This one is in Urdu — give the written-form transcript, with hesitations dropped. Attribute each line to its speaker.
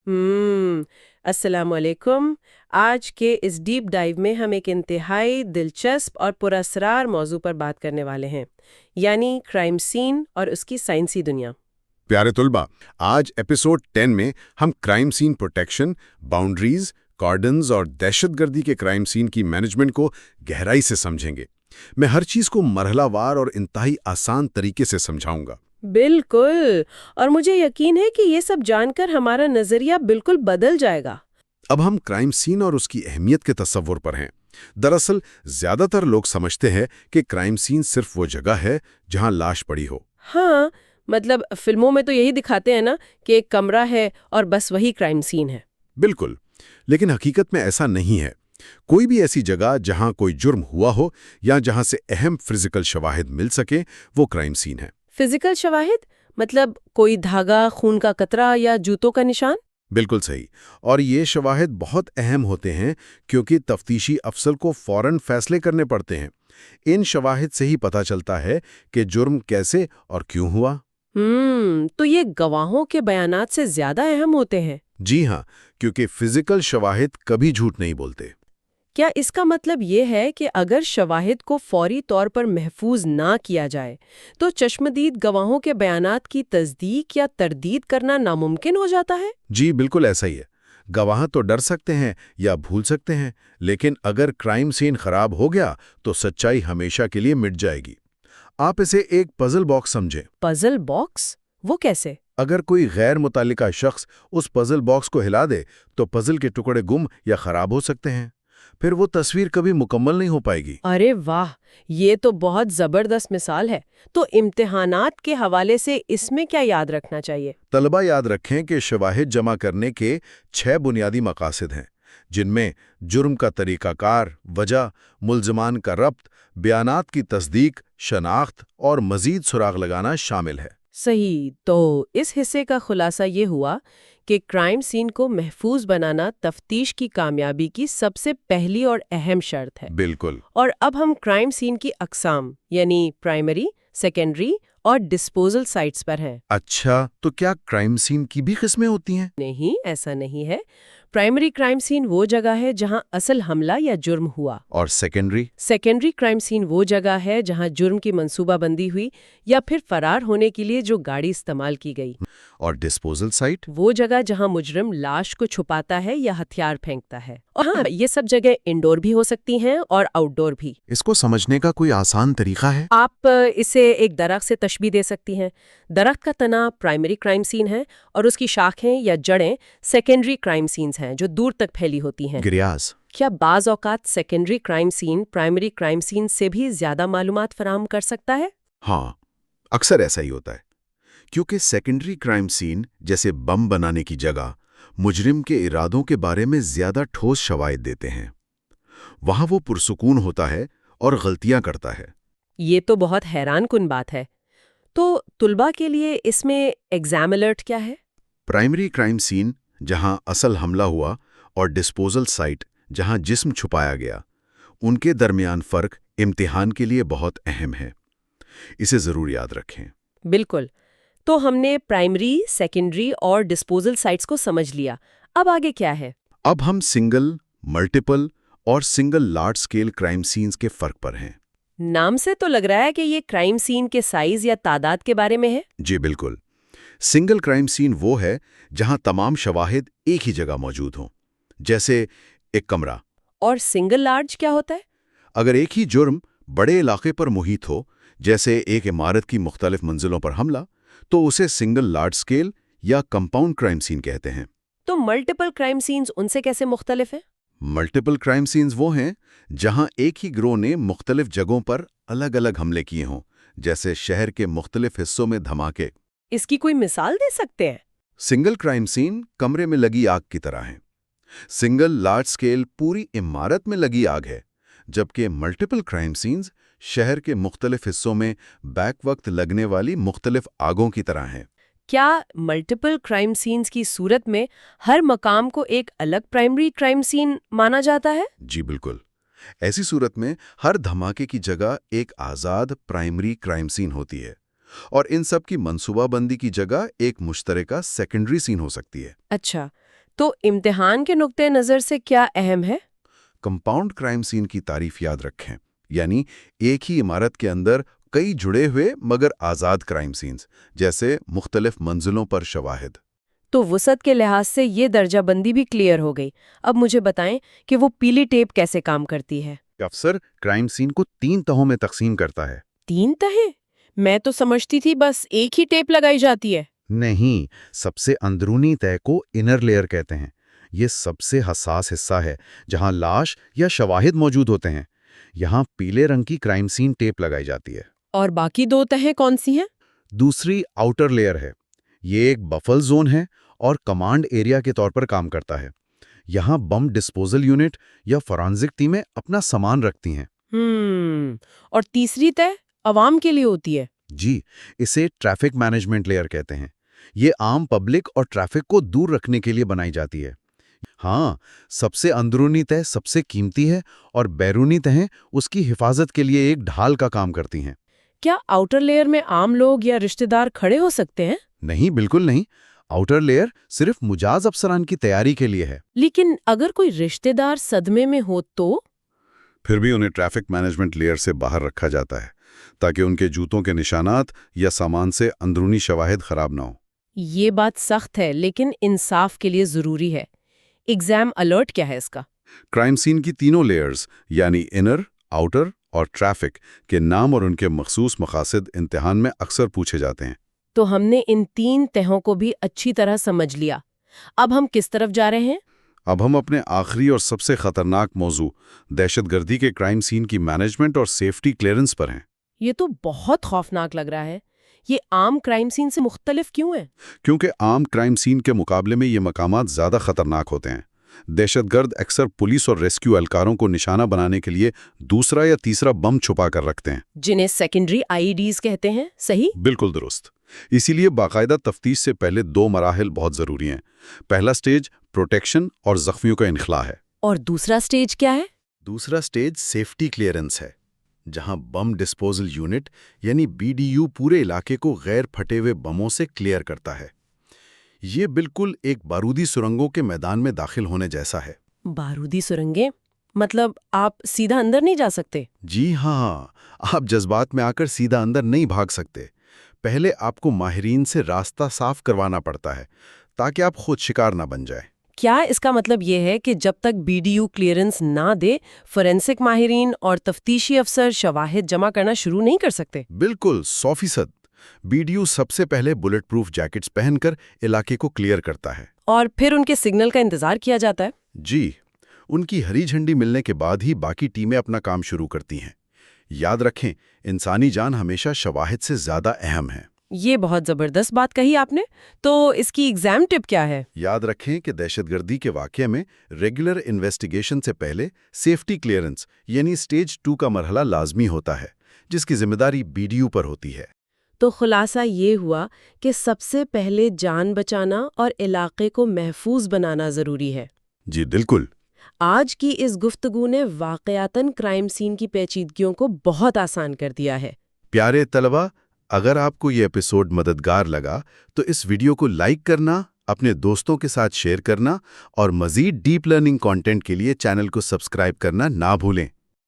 Speaker 1: السلام علیکم۔ آج کے اس ڈیپ ڈائیو میں ہم ایک انتہائی دلچسپ اور پراسرار موضوع پر بات کرنے والے ہیں، یعنی کرائم سین اور اس کی سائنسی دنیا۔
Speaker 2: پیارے طلبہ، آج ایپیسوڈ 10 میں ہم کرائم سین پروٹیکشن، باؤنڈریز، کارڈنز اور دہشت گردی کے کرائم سین کی مینجمنٹ کو گہرائی سے سمجھیں گے۔ میں ہر چیز کو مرحلہ وار اور انتہائی آسان طریقے سے سمجھاؤں گا۔
Speaker 1: بالکل، اور مجھے یقین ہے کہ یہ سب جان کر ہمارا نظریہ بالکل بدل جائے گا۔
Speaker 2: اب ہم کرائم سین اور اس کی اہمیت کے تصور پر ہیں۔ دراصل زیادہ تر لوگ سمجھتے ہیں کہ کرائم سین صرف وہ جگہ ہے جہاں لاش پڑی ہو۔
Speaker 1: ہاں، مطلب فلموں میں تو یہی دکھاتے ہیں نا کہ ایک کمرہ ہے اور بس وہی کرائم سین ہے۔
Speaker 2: بالکل، لیکن حقیقت میں ایسا نہیں ہے۔ کوئی بھی ایسی جگہ جہاں کوئی جرم ہوا ہو یا جہاں سے اہم فزیکل شواہد مل سکے، وہ کرائم سین ہے۔
Speaker 1: فزیکل شواہد مطلب کوئی دھاگا، خون کا قطرہ یا جوتوں کا نشان؟
Speaker 2: بالکل صحیح، اور یہ شواہد بہت اہم ہوتے ہیں کیونکہ تفتیشی افسر کو فوراً فیصلے کرنے پڑتے ہیں۔ ان شواہد سے ہی پتہ چلتا ہے کہ جرم کیسے اور کیوں ہوا۔
Speaker 1: تو یہ گواہوں کے بیانات سے زیادہ اہم ہوتے ہیں؟
Speaker 2: جی ہاں، کیونکہ فزیکل شواہد کبھی جھوٹ نہیں بولتے۔
Speaker 1: کیا اس کا مطلب یہ ہے کہ اگر شواہد کو فوری طور پر محفوظ نہ کیا جائے تو چشمدید گواہوں کے بیانات کی تصدیق یا تردید کرنا ناممکن ہو جاتا ہے؟
Speaker 2: جی بالکل ایسا ہی ہے۔ گواہ تو ڈر سکتے ہیں یا بھول سکتے ہیں، لیکن اگر کرائم سین خراب ہو گیا تو سچائی ہمیشہ کے لیے مٹ جائے گی۔ آپ اسے ایک پزل باکس سمجھیں۔
Speaker 1: Puzzle box? وہ کیسے؟
Speaker 2: اگر کوئی غیر متعلقہ شخص اس پزل باکس کو ہلا دے تو پزل کے ٹکڑے گم یا خراب ہو سکتے ہیں، پھر وہ تصویر کبھی مکمل نہیں ہو پائے گی۔
Speaker 1: ارے واہ، یہ تو بہت زبردست مثال ہے۔ تو امتحانات کے حوالے سے اس میں کیا یاد رکھنا چاہیے؟
Speaker 2: طلبہ یاد رکھیں کہ شواہد جمع کرنے کے 6 بنیادی مقاصد ہیں، جن میں جرم کا طریقہ کار، وجہ، ملزمان کا ربط، بیانات کی تصدیق، شناخت اور مزید سراغ لگانا شامل ہے۔
Speaker 1: صحیح، تو اس حصے کا خلاصہ یہ ہوا کہ کرائم سین کو محفوظ بنانا تفتیش کی کامیابی کی سب سے پہلی اور اہم شرط ہے۔
Speaker 2: بالکل۔
Speaker 1: اور اب ہم کرائم سین کی اقسام یعنی پرائمری، سیکنڈری اور ڈسپوزل سائٹس پر ہیں۔
Speaker 2: اچھا، تو کیا کرائم سین کی بھی قسمیں ہوتی ہیں؟
Speaker 1: نہیں، ایسا نہیں ہے۔ پرائمری کرائم سین وہ جگہ ہے جہاں اصل حملہ یا جرم ہوا۔
Speaker 2: اور سیکنڈری؟
Speaker 1: سیکنڈری کرائم سین وہ جگہ ہے جہاں جرم کی منصوبہ بندی ہوئی یا پھر فرار ہونے کے لیے جو گاڑی استعمال کی گئی۔
Speaker 2: اور ڈسپوزل سائٹ؟
Speaker 1: وہ جگہ جہاں مجرم لاش کو چھپاتا ہے یا ہتھیار پھینکتا ہے۔ اور ہاں، یہ سب جگہ انڈور بھی ہو سکتی ہیں اور آؤٹ ڈور بھی۔
Speaker 2: اس کو سمجھنے کا کوئی آسان طریقہ ہے؟
Speaker 1: آپ اسے ایک درخت سے تشبیہ دے سکتی ہیں۔ درخت کا تنا پرائمری کرائم سین ہے اور اس کی شاخیں یا جڑیں سیکنڈری کرائم سینز ہیں جو دور تک پھیلی ہوتی ہیں۔
Speaker 2: گریاز؟
Speaker 1: کیا بعض اوقات secondary crime scene primary crime scene سے بھی زیادہ معلومات فراہم کر سکتا ہے؟
Speaker 2: ہاں، اکثر ایسا ہی ہوتا ہے، کیونکہ سیکنڈری کرائم سین جیسے بم بنانے کی جگہ مجرم کے ارادوں کے بارے میں زیادہ ٹھوس شواہد دیتے ہیں۔ وہاں وہ پرسکون ہوتا ہے اور غلطیاں کرتا ہے۔
Speaker 1: یہ تو بہت حیران کن بات ہے۔ تو طلباء کے لیے اس میں ایگزام الرٹ کیا ہے؟
Speaker 2: پرائمری کرائم سین جہاں اصل حملہ ہوا اور ڈسپوزل سائٹ جہاں جسم چھپایا گیا، ان کے درمیان فرق امتحان کے لیے بہت اہم ہے۔ اسے ضرور یاد رکھیں۔
Speaker 1: بالکل۔ تو ہم نے پرائمری، سیکنڈری اور ڈسپوزل سائٹس کو سمجھ لیا۔ اب آگے کیا ہے؟
Speaker 2: اب ہم سنگل، ملٹیپل اور single large scale crime scenes کے فرق پر ہیں۔
Speaker 1: نام سے تو لگ رہا ہے کہ یہ کرائم سین کے سائز یا تعداد کے بارے میں ہے۔
Speaker 2: جی بالکل۔ سنگل کرائم سین وہ ہے جہاں تمام شواہد ایک ہی جگہ موجود ہوں، جیسے ایک کمرہ۔
Speaker 1: اور سنگل لارج کیا ہوتا ہے؟
Speaker 2: اگر ایک ہی جرم بڑے علاقے پر محیط ہو، جیسے ایک عمارت کی مختلف منزلوں پر حملہ، تو اسے سنگل لارج سکیل یا کمپاؤنڈ کرائم سین کہتے ہیں۔
Speaker 1: تو ملٹیپل کرائم سینز ان سے کیسے مختلف ہیں؟
Speaker 2: ملٹیپل کرائم سینز وہ ہیں جہاں ایک ہی گروہ نے مختلف جگہوں پر الگ الگ حملے کیے ہوں، جیسے شہر کے مختلف حصوں میں دھماکے۔
Speaker 1: اس کی کوئی مثال دے سکتے ہیں؟
Speaker 2: سنگل کرائم سین کمرے میں لگی آگ کی طرح ہے۔ سنگل لارج سکیل پوری عمارت میں لگی آگ ہے، جبکہ ملٹیپل کرائم سینز شہر کے مختلف حصوں میں بیک وقت لگنے والی مختلف آگوں کی طرح ہیں۔
Speaker 1: کیا ملٹیپل کرائم سینز کی صورت میں ہر مقام کو ایک الگ پرائمری کرائم سین مانا جاتا ہے؟
Speaker 2: جی بالکل۔ ایسی صورت میں ہر دھماکے کی جگہ ایک آزاد پرائمری کرائم سین ہوتی ہے، اور ان سب کی منصوبہ بندی کی جگہ ایک مشترکہ سیکنڈری سین ہو سکتی ہے۔
Speaker 1: اچھا، تو امتحان کے نقطۂ نظر سے کیا اہم ہے؟
Speaker 2: کمپاؤنڈ کرائم سین کی تعریف یاد رکھیں، یعنی ایک ہی عمارت کے اندر کئی جڑے ہوئے مگر آزاد کرائم سینز، جیسے مختلف منزلوں پر شواہد۔
Speaker 1: تو وسعت کے لحاظ سے یہ درجہ بندی بھی کلیئر ہو گئی۔ اب مجھے بتائیں کہ وہ پیلی ٹیپ کیسے کام کرتی ہے؟
Speaker 2: افسر کرائم سین کو 3 تہوں میں تقسیم کرتا ہے۔
Speaker 1: 3 تہیں؟ میں تو سمجھتی تھی بس ایک ہی ٹیپ لگائی جاتی ہے۔
Speaker 2: نہیں، سب سے اندرونی تہہ کو انر لیئر کہتے ہیں۔ یہ سب سے حساس حصہ ہے جہاں لاش یا شواہد موجود ہوتے ہیں۔ یہاں پیلے رنگ کی کرائم سین ٹیپ لگائی جاتی ہے۔
Speaker 1: اور باقی 2 تہیں کون سی ہیں؟
Speaker 2: دوسری آؤٹر لیئر ہے۔ یہ ایک بفل زون ہے اور کمانڈ ایریا کے طور پر کام کرتا ہے۔ یہاں بم ڈسپوزل یونٹ یا فورانزک ٹیمیں اپنا سامان رکھتی ہیں۔
Speaker 1: اور تیسری تہ عوام کے لیے ہوتی ہے؟
Speaker 2: جی، اسے ٹریفک مینجمنٹ لیئر کہتے ہیں۔ یہ عام پبلک اور ٹریفک کو دور رکھنے کے لیے بنائی جاتی ہے۔ ہاں، سب سے اندرونی تہ سب سے قیمتی ہے اور بیرونی تہیں اس کی حفاظت کے لیے ایک ڈھال کا کام کرتی ہیں۔
Speaker 1: کیا آؤٹر لیئر میں عام لوگ یا رشتہ دار کھڑے ہو سکتے ہیں؟
Speaker 2: نہیں، بالکل نہیں۔ آؤٹر لیئر صرف مجاز افسران کی تیاری کے لیے ہے۔
Speaker 1: لیکن اگر کوئی رشتہ دار صدمے میں ہو تو؟
Speaker 2: پھر بھی انہیں ٹریفک مینجمنٹ لیئر سے باہر رکھا جاتا ہے تاکہ ان کے جوتوں کے نشانات یا سامان سے اندرونی شواہد خراب نہ ہوں۔
Speaker 1: یہ بات سخت ہے لیکن انصاف کے لیے ضروری ہے۔ ایگزام الرٹ کیا ہے اس کا؟
Speaker 2: کرائم سین کی تینوں لیئرز یعنی انر، آؤٹر اور ٹریفک کے نام اور ان کے مخصوص مقاصد امتحان میں اکثر پوچھے جاتے ہیں۔
Speaker 1: تو ہم نے ان 3 تہوں کو بھی اچھی طرح سمجھ لیا۔ اب ہم کس طرف جا رہے ہیں؟
Speaker 2: اب ہم اپنے آخری اور سب سے خطرناک موضوع دہشت گردی کے کرائم سین کی مینجمنٹ اور سیفٹی کلیئرنس پر ہیں۔
Speaker 1: یہ تو بہت خوفناک لگ رہا ہے۔ یہ عام کرائم سین سے مختلف کیوں ہے؟
Speaker 2: کیونکہ عام کرائم سین کے مقابلے میں یہ مقامات زیادہ خطرناک ہوتے ہیں۔ دہشت گرد اکثر پولیس اور ریسکیو اہلکاروں کو نشانہ بنانے کے لیے دوسرا یا تیسرا بم چھپا کر رکھتے ہیں،
Speaker 1: جنہیں سیکنڈری آئی ڈیز کہتے ہیں، صحیح؟
Speaker 2: بالکل درست۔ اسی لیے باقاعدہ تفتیش سے پہلے 2 مراحل بہت ضروری ہیں۔ پہلا سٹیج پروٹیکشن اور زخمیوں کا انخلاء ہے۔
Speaker 1: اور دوسرا سٹیج کیا ہے؟
Speaker 2: دوسرا سٹیج سیفٹی کلیئرنس ہے، جہاں بم ڈسپوزل یونٹ یعنی BDU پورے علاقے کو غیر پھٹے ہوئے بموں سے کلیئر کرتا ہے۔ یہ بالکل ایک بارودی سرنگوں کے میدان میں داخل ہونے جیسا ہے۔
Speaker 1: بارودی سرنگیں؟ مطلب آپ سیدھا اندر نہیں جا سکتے؟
Speaker 2: جی ہاں، آپ جذبات میں آ کر سیدھا اندر نہیں بھاگ سکتے۔ پہلے آپ کو ماہرین سے راستہ صاف کروانا پڑتا ہے تاکہ آپ خود شکار نہ بن جائیں۔
Speaker 1: کیا اس کا مطلب یہ ہے کہ جب تک BDU کلیئرنس نہ دے فورینسک ماہرین اور تفتیشی افسر شواہد جمع کرنا شروع نہیں کر سکتے؟
Speaker 2: بالکل 100%۔ BDU سب سے پہلے بلٹ پروف جیکٹس پہن کر علاقے کو کلیئر کرتا ہے۔
Speaker 1: اور پھر ان کے سگنل کا انتظار کیا جاتا ہے؟
Speaker 2: جی، ان کی ہری جھنڈی ملنے کے بعد ہی باقی ٹیمیں اپنا کام شروع کرتی ہیں۔ یاد رکھیں، انسانی جان ہمیشہ شواہد سے زیادہ اہم ہے۔
Speaker 1: یہ بہت زبردست بات کہی آپ نے۔ تو اس کی ایگزام ٹپ کیا ہے؟
Speaker 2: یاد رکھیں کہ دہشت گردی کے واقعے میں ریگولر انویسٹیگیشن سے پہلے سیفٹی کلیئرنس یعنی سٹیج 2 کا مرحلہ لازمی ہوتا ہے، جس کی ذمہ داری BDU پر ہوتی ہے۔
Speaker 1: تو خلاصہ یہ ہوا کہ سب سے پہلے جان بچانا اور علاقے کو محفوظ بنانا ضروری ہے۔
Speaker 2: جی بالکل۔
Speaker 1: آج کی اس گفتگو نے واقعتاً کرائم سین کی پیچیدگیوں کو بہت آسان کر دیا ہے۔
Speaker 2: پیارے طلبہ، اگر آپ کو یہ ایپیسوڈ مددگار لگا تو اس ویڈیو کو لائک کرنا، اپنے دوستوں کے ساتھ شیئر کرنا اور مزید ڈیپ لرننگ کانٹینٹ کے لیے چینل کو سبسکرائب کرنا نہ بھولیں۔